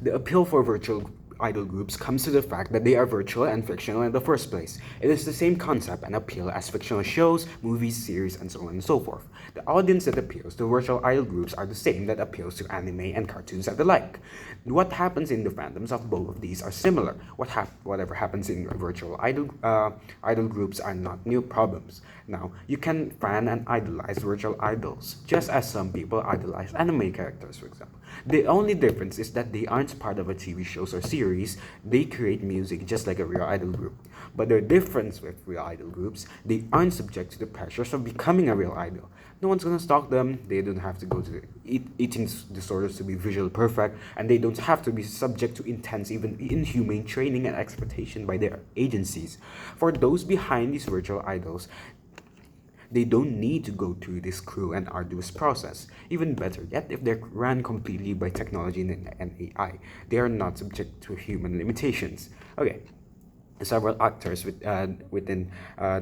The appeal for virtual idol groups comes to the fact that they are virtual and fictional in the first place. It is the same concept and appeal as fictional shows, movies, series, and so on and so forth. The audience that appeals to virtual idol groups are the same that appeals to anime and cartoons and the like. What happens in the fandoms of both of these are similar. Whatever happens in virtual idol groups are not new problems. Now, you can fan and idolize virtual idols, just as some people idolize anime characters, for example. The only difference is that they aren't part of a TV shows or series. They create music just like a real idol group. But the difference with real idol groups, they aren't subject to the pressures of becoming a real idol. No one's gonna stalk them. They don't have to go to eating disorders to be visually perfect, and they don't have to be subject to intense, even inhumane training and exploitation by their agencies. For those behind these virtual idols, they don't need to go through this cruel and arduous process. Even better yet, if they're run completely by technology and AI, they are not subject to human limitations. Okay, several actors within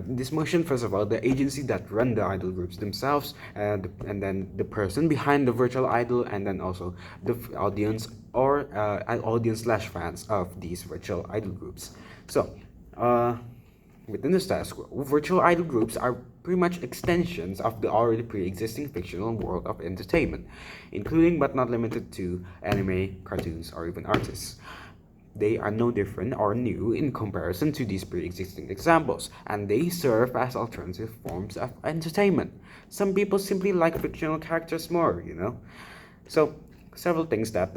this motion. First of all, the agency that run the idol groups themselves, and then the person behind the virtual idol, and then also the audience or audience slash fans of these virtual idol groups. So, within the status quo, virtual idol groups are pretty much extensions of the already pre-existing fictional world of entertainment, including but not limited to anime, cartoons, or even artists. They are no different or new in comparison to these pre-existing examples, and they serve as alternative forms of entertainment. Some people simply like fictional characters more, So, several things that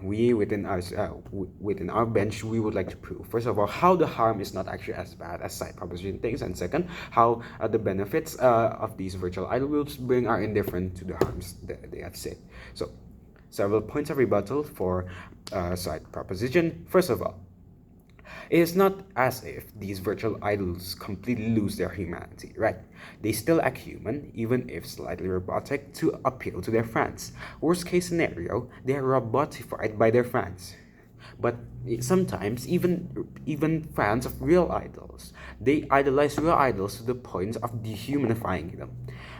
we within our bench we would like to prove. First of all, how the harm is not actually as bad as side proposition thinks, and second, how the benefits of these virtual idol groups bring are indifferent to the harms that they have said. So, several points of rebuttal for side proposition. First of all, it is not as if these virtual idols completely lose their humanity, right? They still act human, even if slightly robotic, to appeal to their fans. Worst case scenario, they are robotified by their fans. But sometimes, even fans of real idols, they idolize real idols to the point of dehumanifying them.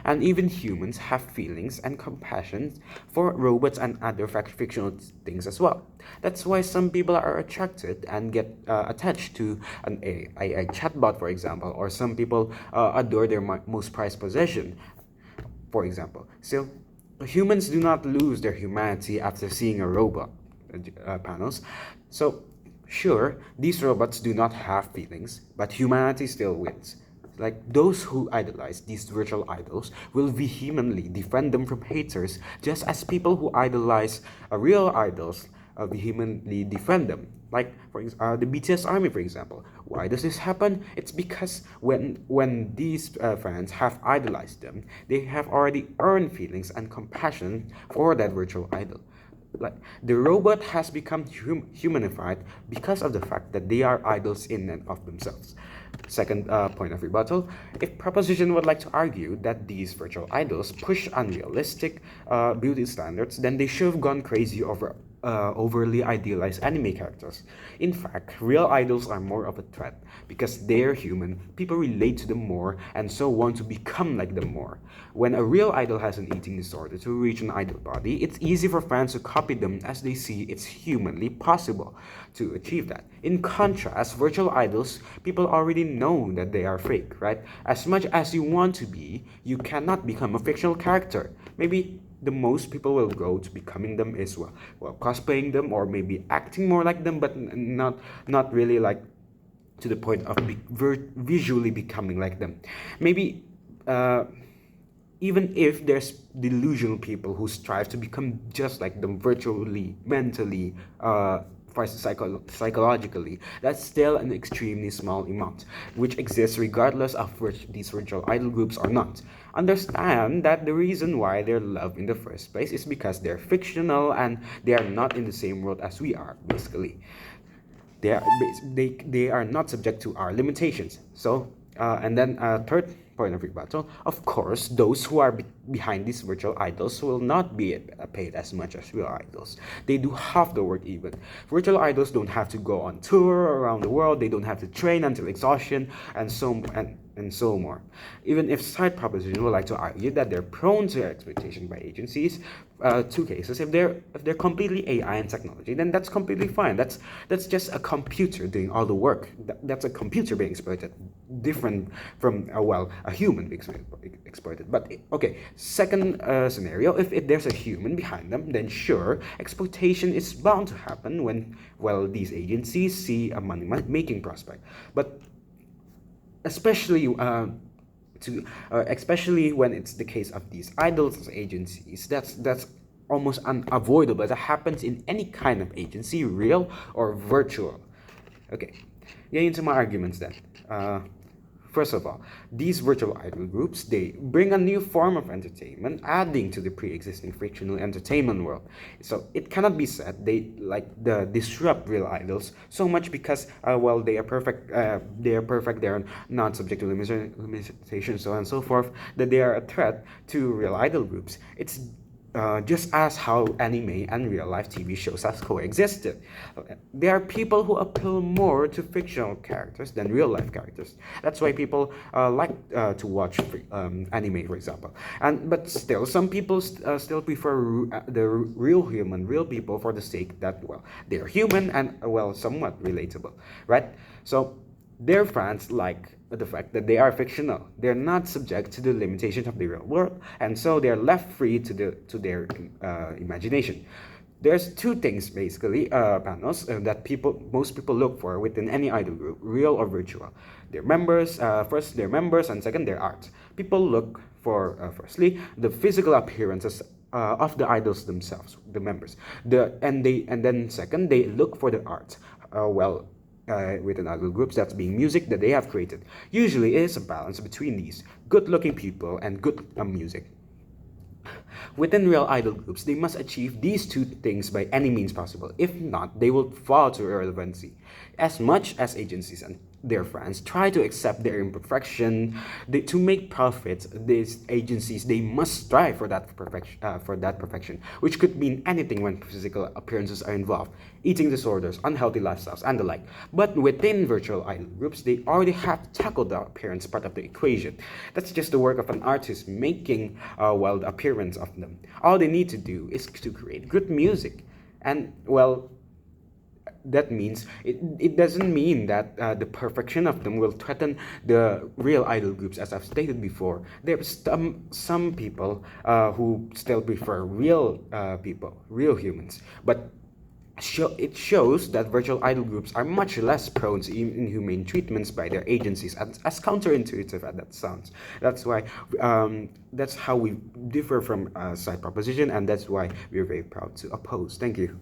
And even humans have feelings and compassion for robots and other fictional things as well. That's why some people are attracted and get attached to an AI chatbot, for example, or some people adore their most prized possession, for example. So, humans do not lose their humanity after seeing a robot. Panels. So, sure, these robots do not have feelings, but humanity still wins. Like those who idolize these virtual idols will vehemently defend them from haters, just as people who idolize real idols vehemently defend them. Like the BTS Army, for example. Why does this happen? It's because when these fans have idolized them, they have already earned feelings and compassion for that virtual idol. Like the robot has become humanified because of the fact that they are idols in and of themselves. Second point of rebuttal: if proposition would like to argue that these virtual idols push unrealistic beauty standards, then they should have gone crazy over overly idealized anime characters. In fact, real idols are more of a threat because they're human, people relate to them more, and so want to become like them more. When a real idol has an eating disorder to reach an idol body, it's easy for fans to copy them as they see it's humanly possible to achieve that. In contrast, virtual idols, people already know that they are fake, right? As much as you want to be, you cannot become a fictional character. Maybe the most people will go to becoming them is cosplaying them or maybe acting more like them, but not really like to the point of visually becoming like them. Maybe even if there's delusional people who strive to become just like them virtually, mentally, psychologically, that's still an extremely small amount, which exists regardless of which these virtual idol groups are not. Understand that the reason why they're loved in the first place is because they're fictional and they are not in the same world as we are, basically. They are not subject to our limitations. So, and then third point of rebuttal, of course, those who are behind these virtual idols will not be paid as much as real idols. They do half the work even. Virtual idols don't have to go on tour around the world. They don't have to train until exhaustion, and and so more. Even if side proposition would like to argue that they're prone to exploitation by agencies, two cases. If they're completely AI and technology, then that's completely fine. That's just a computer doing all the work. That's a computer being exploited, different from a human being exploited. But okay, second scenario, if there's a human behind them, then sure, exploitation is bound to happen when these agencies see a money making prospect. But especially especially when it's the case of these idols agencies, that's almost unavoidable. That happens in any kind of agency, real or virtual. Okay, getting into my arguments then. First of all, these virtual idol groups, they bring a new form of entertainment, adding to the pre-existing fictional entertainment world. So it cannot be said they disrupt real idols so much because they are perfect. They are perfect. They are not subject to limitations, so on and so forth. That they are a threat to real idol groups. It's just as how anime and real life TV shows has coexisted. There are people who appeal more to fictional characters than real life characters. That's why people like to watch anime, for example. But still, some people still prefer the real people for the sake that they're human and somewhat relatable, right? So their fans like the fact that they are fictional. They're not subject to the limitations of the real world, and so they're left free to their imagination. There's two things basically, panels that most people look for within any idol group, real or virtual. Their members, first their members, and second their art. People look for firstly the physical appearances of the idols themselves, the members. And then second they look for the art. Within idol groups, that's being music that they have created. Usually, it is a balance between these good-looking people and good music. Within real idol groups, they must achieve these two things by any means possible. If not, they will fall to irrelevancy. As much as agencies and their fans try to accept their imperfection, to make profits, these agencies they must strive for that perfection, which could mean anything when physical appearances are involved, eating disorders, unhealthy lifestyles, and the like. But within virtual idol groups, they already have tackled the appearance part of the equation. That's just the work of an artist making the appearance of them. All they need to do is to create good music, and that means it doesn't mean that the perfection of them will threaten the real idol groups. As I've stated before, there's some people who still prefer real people, real humans, but it shows that virtual idol groups are much less prone to inhumane treatments by their agencies, as counterintuitive as that sounds. That's why that's how we differ from side proposition, and that's why we're very proud to oppose. Thank you.